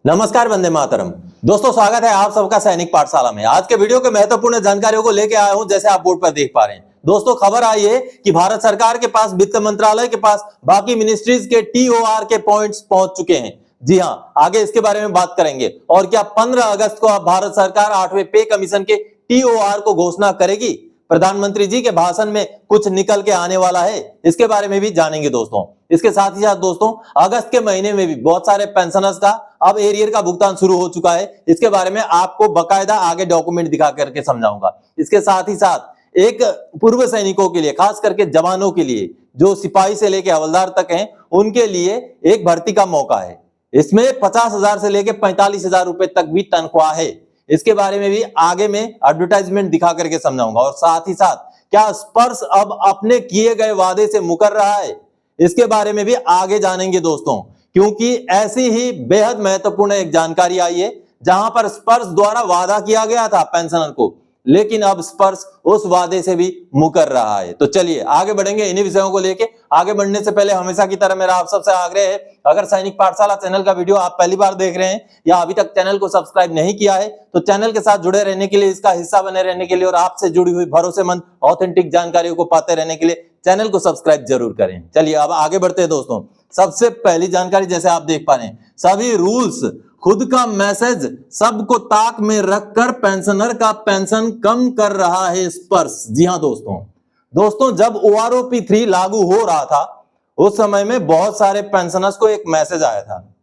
नमस्कार, वंदे मातरम। दोस्तों, स्वागत है आप सबका सैनिक पाठशाला में। आज के वीडियो के महत्वपूर्ण जानकारियों को लेकर आया हूं, जैसे आप बोर्ड पर देख पा रहे हैं। दोस्तों, खबर आई है कि भारत सरकार के पास, वित्त मंत्रालय के पास बाकी मिनिस्ट्रीज के टीओआर के पॉइंट्स पहुंच चुके हैं। जी हां, आगे इसके बारे में बात करेंगे। और क्या 15 अगस्त को अब भारत सरकार 8वें पे कमीशन के टीओआर को घोषणा करेगी? प्रधानमंत्री जी के भाषण में कुछ निकल के आने वाला है, इसके बारे में भी जानेंगे दोस्तों। इसके साथ ही साथ दोस्तों, अगस्त के महीने में भी बहुत सारे पेंशनर्स का अब एरियर का भुगतान शुरू हो चुका है। इसके बारे में आपको बकायदा आगे डॉक्यूमेंट दिखा करके समझाऊंगा। इसके साथ ही साथ एक पूर्व सैनिकों के लिए, खास करके जवानों के लिए, जो सिपाही से लेकर हवलदार तक हैं, उनके लिए एक भर्ती का मौका है। इसमें 50,000 से लेकर 45,000 रुपए तक भी तनख्वाह है। इसके बारे में भी आगे में एडवर्टाइजमेंट दिखा करके समझाऊंगा। और साथ ही साथ क्या स्पर्श अब अपने किए गए वादे से मुकर रहा है, इसके बारे में भी आगे जानेंगे दोस्तों। क्योंकि ऐसी ही बेहद महत्वपूर्ण एक जानकारी आई है, जहां पर स्पर्श द्वारा वादा किया गया था पेंशनर को, लेकिन अब स्पर्श उस वादे से भी मुकर रहा है। तो चलिए आगे बढ़ेंगे इन्हीं विषयों को लेके। आगे बढ़ने से पहले हमेशा की तरह मेरा आप सबसे आग्रह है, अगर सैनिक पाठशाला चैनल का वीडियो आप पहली बार देख रहे हैं या अभी तक चैनल को सब्सक्राइब नहीं किया है, तो चैनल के साथ जुड़े रहने के लिए, इसका हिस्सा बने रहने के लिए और आपसे जुड़ी हुई भरोसेमंद ऑथेंटिक जानकारियों को पाते रहने के लिए चैनल को सब्सक्राइब जरूर करें। चलिए अब आगे बढ़ते हैं दोस्तों। सबसे पहली जानकारी, जैसे आप देख पा रहे हैं, सभी रूल्स, खुद का मैसेज सबको ताक में रखकर पेंशनर का पेंशन कम कर रहा है स्पर्श। जी हां दोस्तों, जब ओआरओपी 3 लागू हो रहा था, उस समय में बहुत सारे पेंशनर्स को एक मैसेज आया था।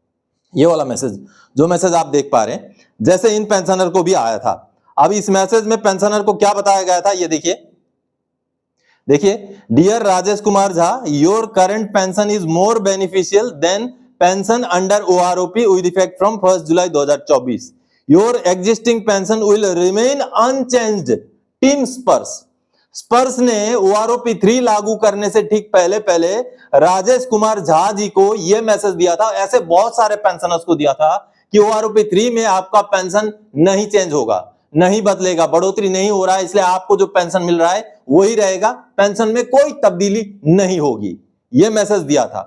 ये वाला मैसेज, जो मैसेज आप देख पा रहे हैं, जैसे इन पेंशनर को भी आया था। अब इस मैसेज में पेंशनर को क्या बताया गया था, ये देखिए, dear Rajesh Kumar Jha, your current pension is more beneficial than pension under OROP with effect from 1 July 2024। Your existing pension will remain unchanged. Team Sparsh ने ओआरओपी 3 लागू करने से ठीक पहले राजेश कुमार झा जी को यह मैसेज दिया था, ऐसे बहुत सारे पेंशनर्स को दिया था कि ओआरओपी 3 में आपका पेंशन नहीं चेंज होगा, नहीं बदलेगा, बढ़ोतरी नहीं हो रहा है, इसलिए आपको जो पेंशन मिल रहा है वही रहेगा, पेंशन में कोई तब्दीली नहीं होगी, यह मैसेज दिया था।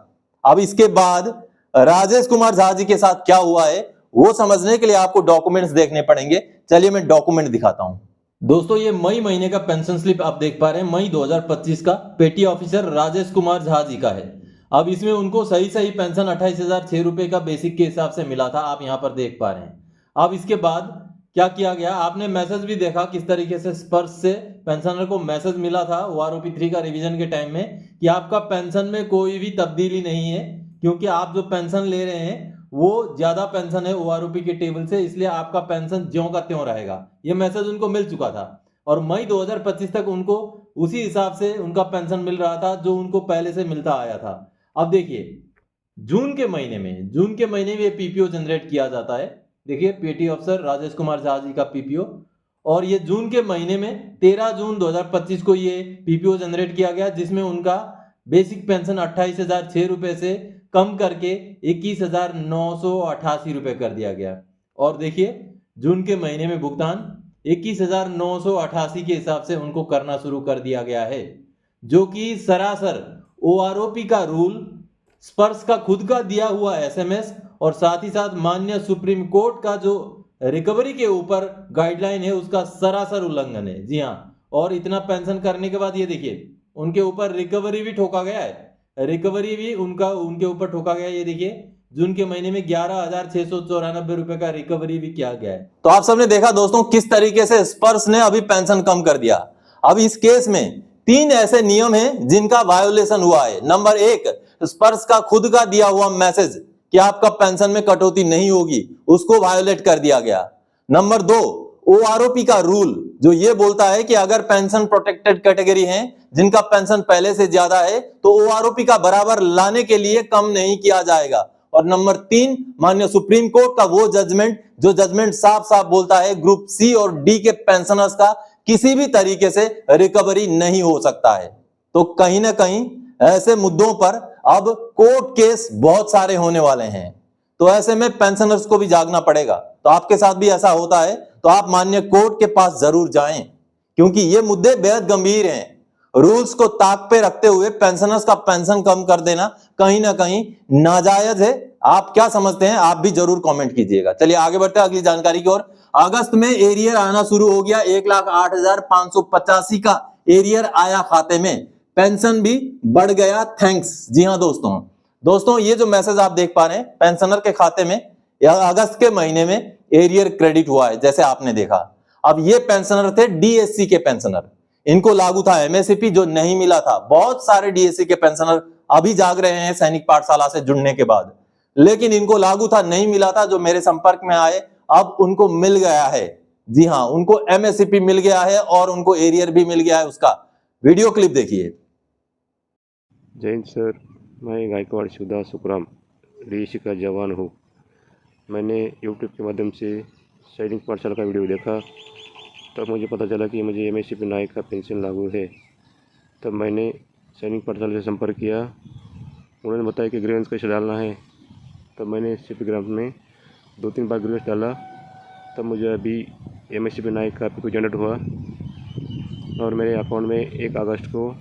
अब इसके बाद राजेश कुमार झा जी के साथ क्या हुआ है, वो समझने के लिए आपको डॉक्यूमेंट्स देखने पड़ेंगे। चलिए मैं डॉक्यूमेंट दिखाता हूं दोस्तों। ये मई महीने का पेंशन स्लिप आप देख पा रहे हैं, मई 2025 का, पेटी ऑफिसर राजेश कुमार झा जी का है। अब इसमें उनको सही पेंशन 28,006 रुपए का बेसिक के हिसाब से मिला था, आप यहां पर देख पा रहे हैं। अब इसके बाद क्या किया गया, आपने मैसेज भी देखा किस तरीके से स्पर्श से पेंशनर को मैसेज मिला था ओआरओपी 3 का रिवीजन के टाइम में कि आपका पेंशन में कोई भी तब्दीली नहीं है, क्योंकि आप जो पेंशन ले रहे हैं वो ज्यादा पेंशन है ओआरओपी के टेबल से, इसलिए आपका पेंशन ज्यों का त्यों रहेगा। यह मैसेज उनको मिल चुका था और मई 2025 तक उनको उसी हिसाब से उनका पेंशन मिल रहा था जो उनको पहले से मिलता आया था। अब देखिए, जून के महीने में ये पीपीओ जनरेट किया जाता है। देखिए, पेटी अफसर राजेश कुमार झा जी का पीपीओ, और ये जून के महीने में 13 जून 2025 को ये पीपीओ जनरेट किया गया, जिसमें उनका बेसिक पेंशन 28,006 रुपए से कम करके 21,988 रुपए कर दिया गया। और देखिए, जून के महीने में भुगतान 21,988 के हिसाब से उनको करना शुरू कर दिया गया है, जो कि सरासर ओआरओपी का रूल, स्पर्श का खुद का दिया हुआ एसएमएस और साथ ही साथ माननीय सुप्रीम कोर्ट का जो रिकवरी के ऊपर गाइडलाइन है उसका सरासर उल्लंघन है। जी हाँ, और इतना पेंशन करने के बाद ये देखिए, उनके ऊपर रिकवरी भी ठोका गया है, रिकवरी भी उनके ऊपर ठोका गया है। ये देखिए, जून के महीने में 11,694 रुपए का रिकवरी भी किया गया है। तो आप सबने देखा दोस्तों किस तरीके से स्पर्श ने अभी पेंशन कम कर दिया। अब इस केस में 3 ऐसे नियम हैं जिनका वायोलेशन हुआ है। नंबर 1, स्पर्श का खुद का दिया हुआ मैसेज कि आपका पेंशन में कटौती नहीं होगी, उसको वायोलेट कर दिया गया। नंबर 2, ओआरओपी का रूल जो ये बोलता है कि अगर पेंशन प्रोटेक्टेड कैटेगरी हैं जिनका पेंशन पहले से ज्यादा है तो ओआरओपी का बराबर लाने के लिए कम नहीं किया जाएगा। और नंबर 3, माननीय सुप्रीम कोर्ट का वो जजमेंट साफ साफ बोलता है ग्रुप सी और डी के पेंशनर्स का किसी भी तरीके से रिकवरी नहीं हो सकता है। तो कहीं ना कहीं ऐसे मुद्दों पर अब कोर्ट केस बहुत सारे होने वाले हैं, तो ऐसे में पेंशनर्स को भी जागना पड़ेगा। तो आपके साथ भी ऐसा होता है तो आप माननीय कोर्ट के पास जरूर जाएं, क्योंकि ये मुद्दे बेहद गंभीर हैं। रूल्स को ताक पे रखते हुए पेंशनर्स का पेंशन कम कर देना कहीं ना कहीं नाजायज है आप क्या समझते हैं, आप भी जरूर कमेंट कीजिएगा। चलिए आगे बढ़ते हैं अगली जानकारी की ओर। अगस्त में एरियर आना शुरू हो गया, 1,08,585 का एरियर आया खाते में, पेंशन भी बढ़ गया, थैंक्स। जी हाँ दोस्तों ये जो मैसेज आप देख पा रहे हैं, पेंशनर के खाते में अगस्त के महीने में एरियर क्रेडिट हुआ है, जैसे आपने देखा। अब ये पेंशनर थे डीएससी के पेंशनर, इनको लागू था एमएसपी जो नहीं मिला था। बहुत सारे डीएससी के पेंशनर अभी जाग रहे हैं सैनिक पाठशाला से जुड़ने के बाद, लेकिन इनको लागू था, नहीं मिला था। जो मेरे संपर्क में आए अब उनको मिल गया है। जी हाँ, उनको एमएसपी मिल गया है और उनको एरियर भी मिल गया है। उसका वीडियो क्लिप देखिए। जय हिंद सर, मैं गायकवाड़ शिवदास सुखराम डीएससी का जवान हूँ। मैंने यूट्यूब के माध्यम से सैनिक पाठशाला का वीडियो देखा, तब मुझे पता चला कि मुझे एमएसपी नायक का पेंशन लागू है। तब मैंने सैनिक पाठशाला से संपर्क किया, उन्होंने बताया कि ग्रीवेंस कैसे डालना है। तब मैंने सीपी ग्राम में 2-3 बार ग्रीवेंस डाला, तब मुझे अभी एमएसपी नायक का PQ जनरेट हुआ और मेरे अकाउंट में 1 अगस्त को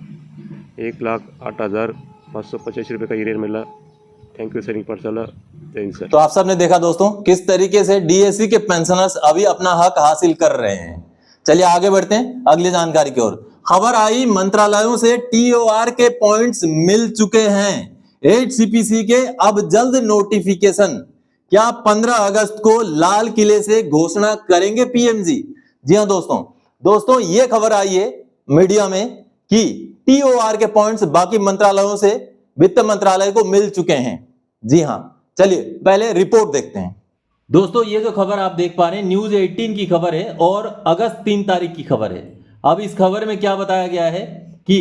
1,08,585 रुपये का एरियर मिला। थैंक यू सैनिक पाठशाला। सर तो आप सबने देखा दोस्तों किस तरीके से डीएससी के पेंशनर्स अभी अपना हक हासिल कर रहे हैं। चलिए आगे बढ़ते हैं अगली जानकारी की ओर। खबर आई मंत्रालयों से टीओआर के पॉइंट्स मिल चुके हैं, 8 सीपीसी के अब जल्द नोटिफिकेशन। क्या 15 अगस्त को लाल किले से घोषणा करेंगे पीएमजी? जी हाँ दोस्तों ये खबर आई है मीडिया में कि टीओआर के पॉइंट्स बाकी मंत्रालयों से वित्त मंत्रालय को मिल चुके हैं। जी हाँ, चलिए पहले रिपोर्ट देखते हैं। दोस्तों ये जो खबर आप देख पा रहे हैं न्यूज 18 की खबर है और अगस्त 3 तारीख की खबर है। अब इस खबर में क्या बताया गया है कि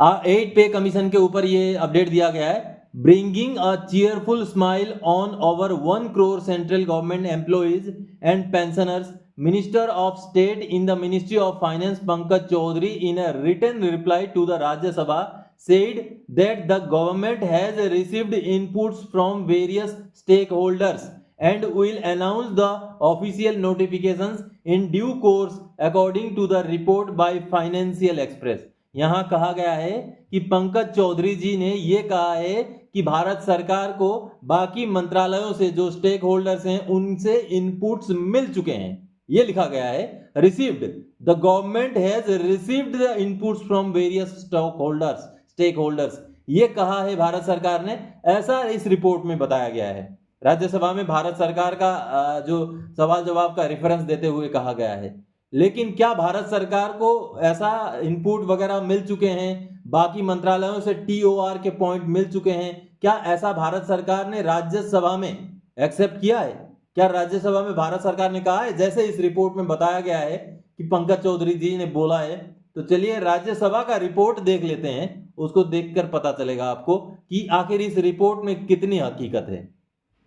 8 पे कमीशन के ऊपर ये अपडेट दिया गया है। Bringing a cheerful smile on over 1 crore central government employees and pensioners, Minister of State in the Ministry of Finance Pankaj Chaudhary in a written reply to the Rajya Sabha said that the government has received inputs from various stakeholders and will announce the official notifications in due course according to the report by Financial Express। यहां कहा गया है कि पंकज चौधरी जी ने यह कहा है कि भारत सरकार को बाकी मंत्रालयों से जो स्टेक होल्डर्स हैं उनसे इनपुट्स मिल चुके हैं। ये लिखा गया है received, the government has received the inputs from various stakeholders. ये कहा है भारत सरकार ने, ऐसा इस रिपोर्ट में बताया गया है। राज्यसभा में भारत सरकार का जो सवाल जवाब का रेफरेंस देते हुए कहा गया है। लेकिन क्या भारत सरकार को ऐसा इनपुट वगैरह मिल चुके हैं, बाकी मंत्रालयों से टीओआर के पॉइंट मिल चुके हैं, क्या ऐसा भारत सरकार ने राज्यसभा में एक्सेप्ट किया है? क्या राज्यसभा में भारत सरकार ने कहा है जैसे इस रिपोर्ट में बताया गया है कि पंकज चौधरी जी ने बोला है? तो चलिए राज्यसभा का रिपोर्ट देख लेते हैं, उसको देखकर पता चलेगा आपको कि आखिर इस रिपोर्ट में कितनी हकीकत है।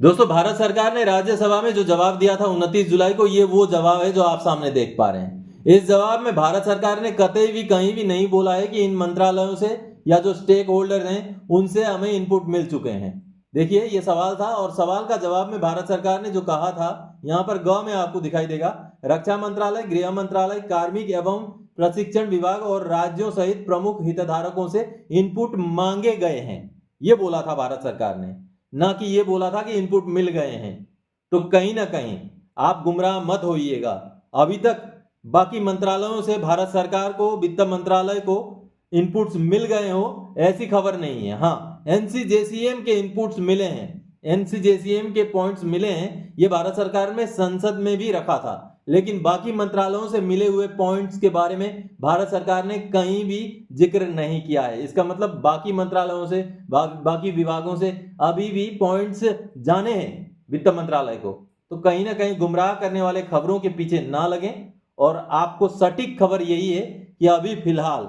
दोस्तों भारत सरकार ने राज्यसभा में जो जवाब दिया था 29 जुलाई को, ये वो जवाब है जो आप सामने देख पा रहे हैं। इस जवाब में भारत सरकार ने कतई भी कहीं भी नहीं बोला है कि इन मंत्रालयों से या जो स्टेक होल्डर हैं उनसे हमें इनपुट मिल चुके हैं। देखिए ये सवाल था और सवाल का जवाब में भारत सरकार ने जो कहा था, यहां पर ग में आपको दिखाई देगा, रक्षा मंत्रालय, गृह मंत्रालय, कार्मिक एवं प्रशिक्षण विभाग और राज्यों सहित प्रमुख हितधारकों से इनपुट मांगे गए हैं। ये बोला था भारत सरकार ने, ना कि ये बोला था कि इनपुट मिल गए हैं। तो कहीं ना कहीं आप गुमराह मत होइएगा, अभी तक बाकी मंत्रालयों से भारत सरकार को, वित्त मंत्रालय को इनपुट्स मिल गए हो ऐसी खबर नहीं है। हाँ, एनसीजेसीएम के इनपुट्स मिले हैं, एनसीजेसीएम के पॉइंट्स मिले हैं, ये भारत सरकार में संसद में भी रखा था। लेकिन बाकी मंत्रालयों से मिले हुए पॉइंट्स के बारे में भारत सरकार ने कहीं भी जिक्र नहीं किया है। इसका मतलब बाकी मंत्रालयों से, बाकी विभागों से अभी भी पॉइंट्स जाने हैं वित्त मंत्रालय को। तो कहीं ना कहीं गुमराह करने वाले खबरों के पीछे ना लगें और आपको सटीक खबर यही है कि अभी फिलहाल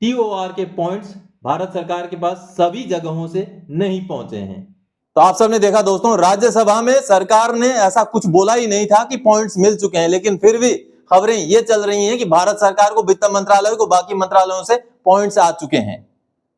टीओआर के पॉइंट्स भारत सरकार के पास सभी जगहों से नहीं पहुंचे हैं। तो आप सबने देखा दोस्तों, राज्यसभा में सरकार ने ऐसा कुछ बोला ही नहीं था कि पॉइंट्स मिल चुके हैं, लेकिन फिर भी खबरें ये चल रही हैं कि भारत सरकार को, वित्त मंत्रालय को बाकी मंत्रालयों से पॉइंट्स आ चुके हैं।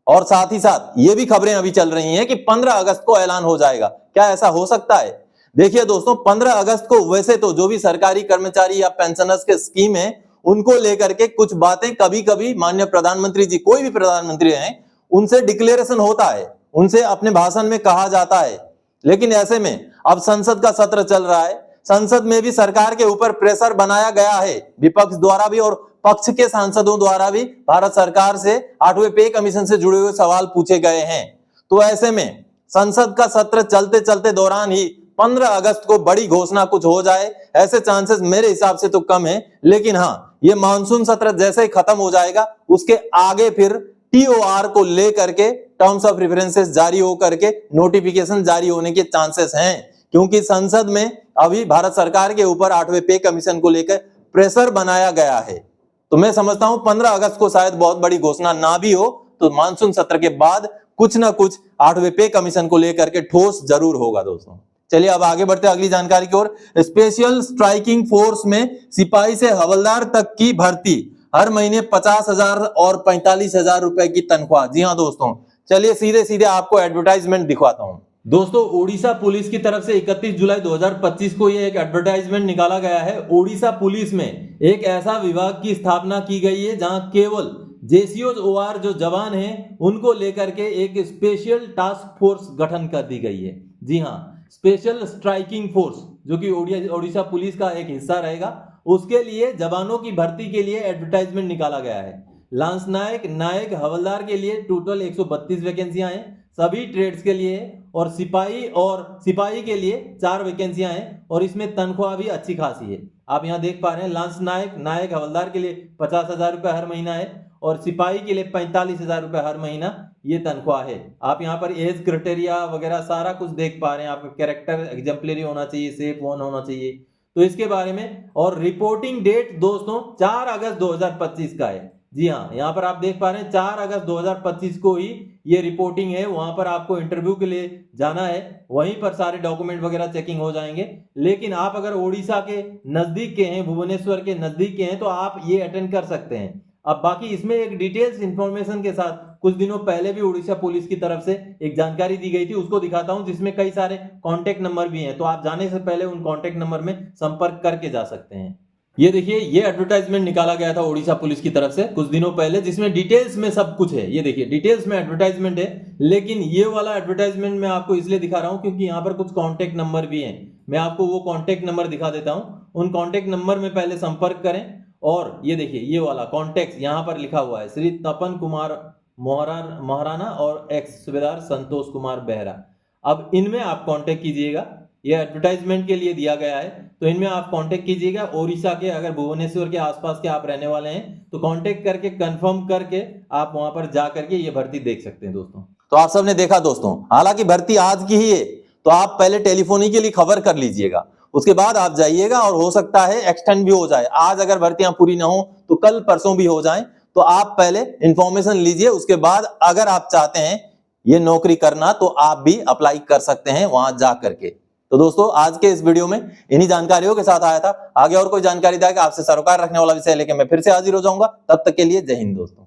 और साथ ही साथ ये भी खबरें अभी चल रही हैं कि 15 अगस्त को ऐलान हो जाएगा। क्या ऐसा हो सकता है? देखिए दोस्तों, 15 अगस्त को वैसे तो जो भी सरकारी कर्मचारी या पेंशनर्स के स्कीम है उनको लेकर के कुछ बातें कभी कभी माननीय प्रधानमंत्री जी, कोई भी प्रधानमंत्री हैं, उनसे डिक्लेरेशन होता है, उनसे अपने भाषण में कहा जाता है लेकिन ऐसे में अब संसद का सत्र चल रहा है, संसद में भी सरकार के ऊपर प्रेशर बनाया गया है, विपक्ष द्वारा भी और पक्ष के सांसदों द्वारा भी भारत सरकार से 8वें पे कमीशन से जुड़े हुए सवाल पूछे गए हैं। तो ऐसे में संसद का सत्र चलते चलते दौरान ही 15 अगस्त को बड़ी घोषणा कुछ हो जाए, ऐसे चांसेस मेरे हिसाब से तो कम है। लेकिन हाँ, ये मानसून सत्र जैसे ही खत्म हो जाएगा उसके आगे फिर टीओआर को लेकर के टर्म्स ऑफ रेफरेंसेस जारी हो करके नोटिफिकेशन जारी होने के चांसेस हैं, क्योंकि संसद में अभी भारत सरकार के ऊपर 8वें पे कमीशन को लेकर प्रेशर बनाया गया है। तो मैं समझता हूं 15 अगस्त को शायद बहुत बड़ी घोषणा ना भी हो, तो मानसून सत्र के बाद कुछ ना कुछ 8वें पे कमीशन को लेकर के ठोस जरूर होगा दोस्तों। चलिए अब आगे बढ़ते हैं अगली जानकारी की ओर। स्पेशल स्ट्राइकिंग फोर्स में सिपाही से हवलदार तक की भर्ती, हर महीने 50,000 और 45,000 रुपए की तनख्वाह। जी हाँ दोस्तों, चलिए सीधे सीधे आपको एडवर्टाइजमेंट दिखवाता हूं। दोस्तों, ओडिशा पुलिस की तरफ से 31 जुलाई 2025 को यह एक एडवर्टाइजमेंट निकाला गया है। ओडिशा पुलिस में एक ऐसा विभाग की स्थापना की गई है जहां केवल JCOR जो जवान हैं उनको लेकर के एक स्पेशल टास्क फोर्स गठन कर दी गई है। जी हाँ, स्पेशल स्ट्राइकिंग फोर्स जो कि ओडिशा पुलिस का एक हिस्सा रहेगा, उसके लिए जवानों की भर्ती के लिए एडवर्टाइजमेंट निकाला गया है। लांस नायक, नायक, हवलदार के लिए टोटल 132 वैकेंसियां हैं, सभी ट्रेड्स के लिए, और सिपाही के लिए 4 वैकेंसियां हैं, और इसमें तनख्वाह भी अच्छी खासी है। आप यहाँ देख पा रहे हैं, लांस नायक, नायक, हवलदार के लिए 50,000 रुपये हर महीना है, और सिपाही के लिए 45,000 रुपये हर महीना ये तनख्वाह है। आप यहाँ पर एज क्राइटेरिया वगैरह सारा कुछ देख पा रहे हैं। आपका कैरेक्टर एग्जाम्पलरी होना चाहिए, सेफ वन होना चाहिए, तो इसके बारे में। और रिपोर्टिंग डेट दोस्तों 4 अगस्त 2025 का है। जी हाँ, यहाँ पर आप देख पा रहे हैं 4 अगस्त 2025 को ही ये रिपोर्टिंग है। वहां पर आपको इंटरव्यू के लिए जाना है, वहीं पर सारे डॉक्यूमेंट वगैरह चेकिंग हो जाएंगे। लेकिन आप अगर ओडिशा के नजदीक के हैं, भुवनेश्वर के नजदीक के हैं, तो आप ये अटेंड कर सकते हैं। अब बाकी इसमें एक डिटेल्स इंफॉर्मेशन के साथ कुछ दिनों पहले भी उड़ीसा पुलिस की तरफ से एक जानकारी दी गई थी, उसको दिखाता हूं, जिसमें कई सारे कांटेक्ट नंबर भी हैं। तो आप जाने से पहले उन कांटेक्ट नंबर में संपर्क करके जा सकते हैं। ये देखिए, ये एडवर्टाइजमेंट निकाला गया था ओडिशा पुलिस की तरफ से कुछ दिनों पहले, जिसमें डिटेल्स में सब कुछ है। ये देखिए, डिटेल्स में एडवर्टाइजमेंट है। लेकिन ये वाला एडवर्टाइजमेंट मैं आपको इसलिए दिखा रहा हूं क्योंकि यहाँ पर कुछ कांटेक्ट नंबर भी हैं। मैं आपको वो कांटेक्ट नंबर दिखा देता हूं। उन कांटेक्ट नंबर में पहले संपर्क करें। और ये देखिए, ये वाला कॉन्टेक्ट यहाँ पर लिखा हुआ है, श्री तपन कुमार महाराणा और एक्स सूबेदार संतोष कुमार बेहरा। अब इनमें आप कांटेक्ट कीजिएगा। ये एडवर्टाइजमेंट के लिए दिया गया है, तो इनमें आप कांटेक्ट कीजिएगा। ओडिशा के अगर भुवनेश्वर के आसपास के आप रहने वाले हैं तो कांटेक्ट करके कंफर्म करके आप वहां पर जा करके ये भर्ती देख सकते हैं दोस्तों। तो आप सबने देखा दोस्तों, हालांकि भर्ती आज की ही है, तो आप पहले टेलीफोनिकली खबर कर लीजिएगा, उसके बाद आप जाइएगा। और हो सकता है एक्सटेंड भी हो जाए, आज अगर भर्तियां पूरी ना हो तो कल परसों भी हो जाएं। तो आप पहले इंफॉर्मेशन लीजिए, उसके बाद अगर आप चाहते हैं ये नौकरी करना तो आप भी अप्लाई कर सकते हैं वहां जा करके। तो दोस्तों, आज के इस वीडियो में इन्हीं जानकारियों के साथ आया था। आगे और कोई जानकारी देगा आपसे सरोकार रखने वाला विषय लेके मैं फिर से हाजिर हो जाऊंगा। तब तक के लिए जय हिंद दोस्तों।